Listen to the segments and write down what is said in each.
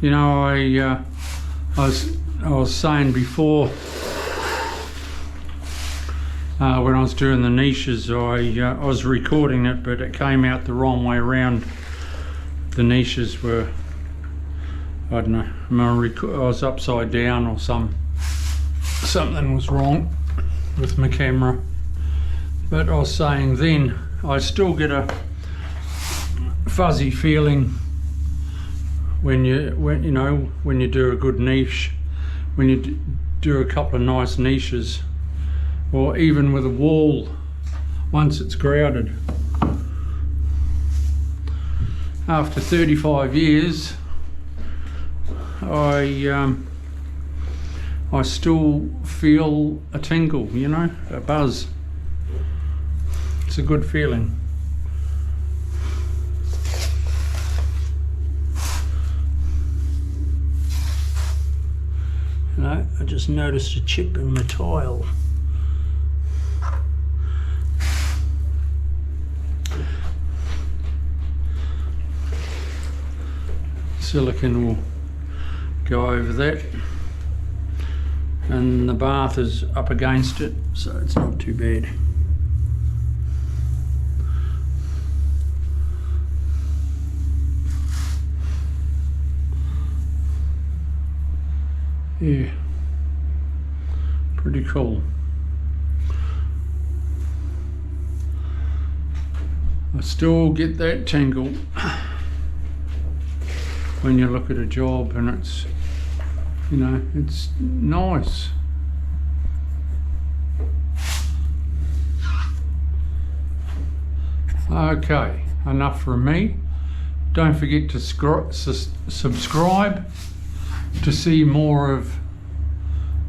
You know, I was saying before, when I was doing the niches, I was recording it, but it came out the wrong way around. The niches were, I don't know, I was upside down or something was wrong with my camera. But I was saying then, I still get a fuzzy feeling when you do a good niche, when you do a couple of nice niches, or even with a wall once it's grouted. After 35 years, I still feel a tingle, you know, a buzz. It's a good feeling. No, I just noticed a chip in my tile. Silicone will go over that, and the bath is up against it, so it's not too bad. Yeah, pretty cool. I still get that tingle when you look at a job and it's, you know, it's nice. Okay, enough from me. Don't forget to subscribe to see more of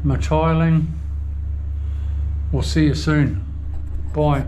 my tiling. We'll see you soon. Bye.